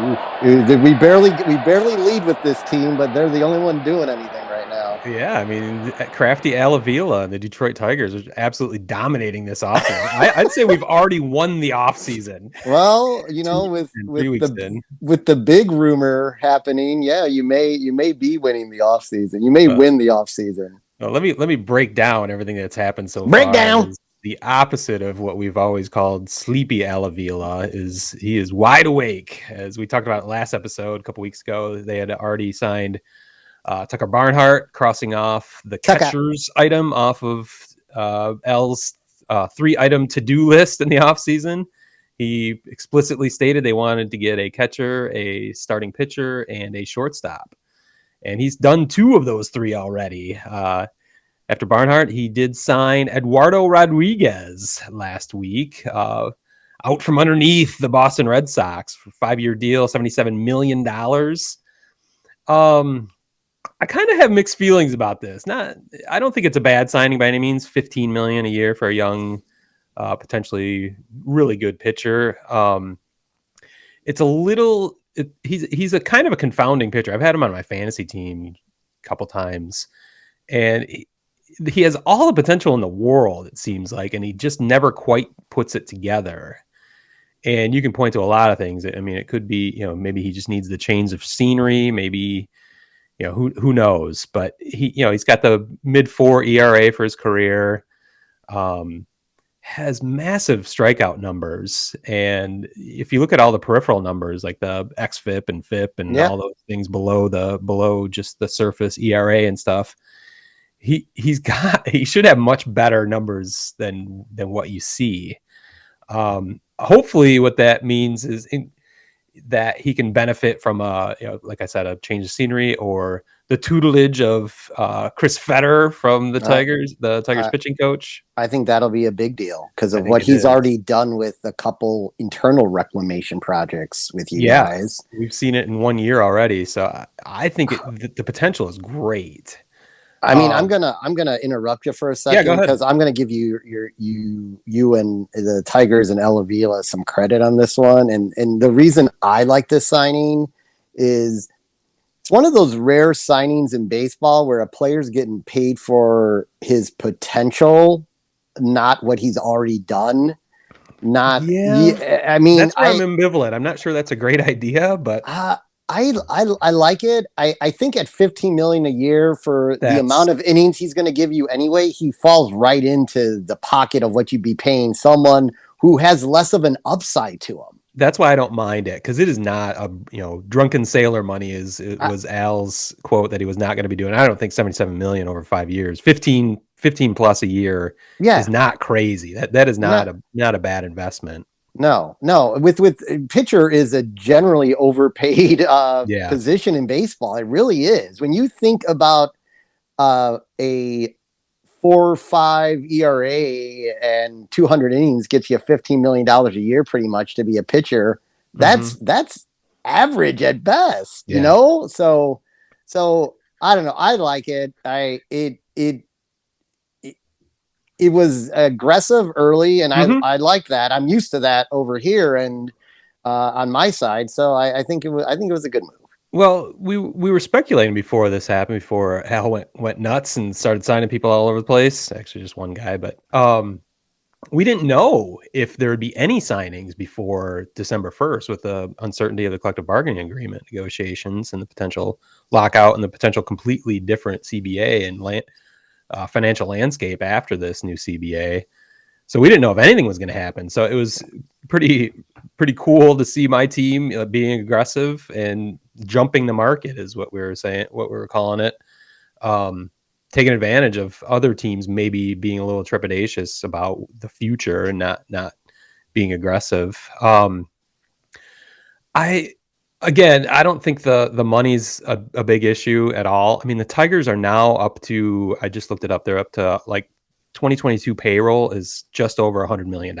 We barely lead with this team, but they're the only one doing anything right now. Yeah, I mean, crafty Avila and the Detroit Tigers are absolutely dominating this offseason. I'd say we've already won the offseason. Well, Two with weeks in, with 3 weeks the in. with the big rumor happening, yeah, you may be winning the offseason. You may Uh, win the offseason. let me break down everything that's happened so far. Breakdown. Is the opposite of what we've always called sleepy Avila. Is he is wide awake, as we talked about last episode a couple weeks ago. They had already signed Tucker Barnhart, crossing off the Tucker. catcher's item off of L's 3-item to-do list in the offseason. He explicitly stated they wanted to get a catcher, a starting pitcher, and a shortstop. And he's done 2 of those 3 already. After Barnhart, he did sign Eduardo Rodriguez last week, out from underneath the Boston Red Sox for a 5-year deal, $77 million. I kind of have mixed feelings about this. I don't think it's a bad signing by any means. $15 million a year for a young, potentially really good pitcher. It's a little. He's a kind of a confounding pitcher. I've had him on my fantasy team a couple times, and he has all the potential in the world. It seems like, and he just never quite puts it together. And you can point to a lot of things. I mean, it could be, maybe he just needs the change of scenery. Maybe, who knows? But he's got the mid-4 ERA for his career. Has massive strikeout numbers, and if you look at all the peripheral numbers, like the xFIP and FIP and Yeah. all those things below just the surface ERA and stuff, he should have much better numbers than what you see. Hopefully, what that means is that he can benefit from like I said, a change of scenery or the tutelage of Chris Fetter from the Uh, Tigers I, pitching coach. I think that'll be a big deal because I of think what it he's is. already done with a couple internal reclamation projects with you Yeah, guys. we've seen it in 1 year already, so I think the potential is great. I mean, I'm Um, gonna I'm gonna interrupt you for a yeah, go second ahead. because I'm gonna give you and the Tigers and El Avila some credit on this one. And the reason I like this signing is it's one of those rare signings in baseball where a player's getting paid for his potential, not what he's already done. Not, Yeah, yeah, I mean, that's where I'm ambivalent. I'm not sure that's a great idea, but uh, I like it. I think at 15 million a year for the that's amount of innings he's going to give you anyway, he falls right into the pocket of what you'd be paying someone who has less of an upside to him. that's why I don't mind it, because it is not a drunken sailor money. It I, was Al's quote that he was not going to be doing. I don't think 77 million over 5 years, 15 plus a year is yeah, not crazy. That is no, not a bad investment. no. With pitcher is a generally overpaid Yeah. position in baseball. It really is. When you think about a 4.5 ERA and 200 innings gets you $15 million a year, pretty much to be a pitcher. Hmm. That's average at best, Yeah. So I don't know. I like it. It was aggressive early, and Hmm. I like that. I'm used to that over here and on my side. So I think it was a good move. Well, we were speculating before this happened, before Al went nuts and started signing people all over the place. Actually, just one guy, but we didn't know if there would be any signings before December 1st, with the uncertainty of the collective bargaining agreement negotiations and the potential lockout and the potential completely different CBA and financial landscape after this new CBA. So we didn't know if anything was going to happen. So it was pretty cool to see my team being aggressive and jumping the market, is what we were saying, what we were calling it. Um, Taking advantage of other teams maybe being a little trepidatious about the future and not being aggressive. I I don't think the money's a big issue at all. I mean, the Tigers are now up to, I just looked it up. They're up to like 2022 payroll is just over $100 million.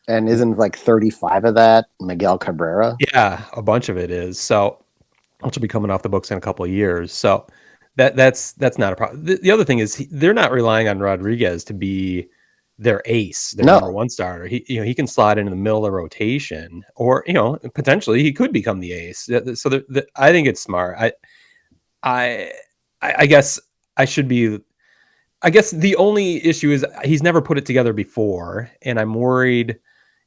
And isn't like 35 of that Miguel Cabrera? Yeah, a bunch of it is. So, which will be coming off the books in a couple of years. So that's not a problem. The other thing is they're not relying on Rodriguez to be their ace, their number No. one starter. He can slot into the middle of the rotation, or potentially he could become the ace. So I think it's smart. I I guess I should be. I guess the only issue is he's never put it together before, and I'm worried.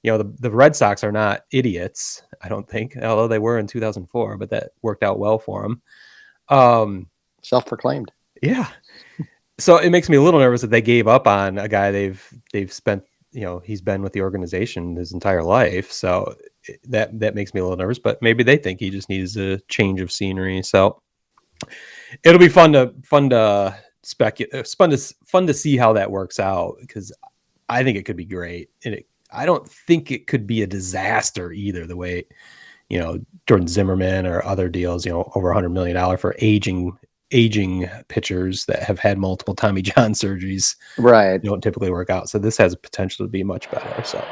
The Red Sox are not idiots, I don't think, although they were in 2004, but that worked out well for them. Self-proclaimed. Yeah. So it makes me a little nervous that they gave up on a guy they've spent, he's been with the organization his entire life. So that makes me a little nervous, but maybe they think he just needs a change of scenery. So it'll be fun to speculate, fun to see how that works out, because I think it could be great. And I don't think it could be a disaster either, the way, Jordan Zimmerman or other deals, over $100 million for aging pitchers that have had multiple Tommy John surgeries, Right. don't typically work out. So this has potential to be much better. So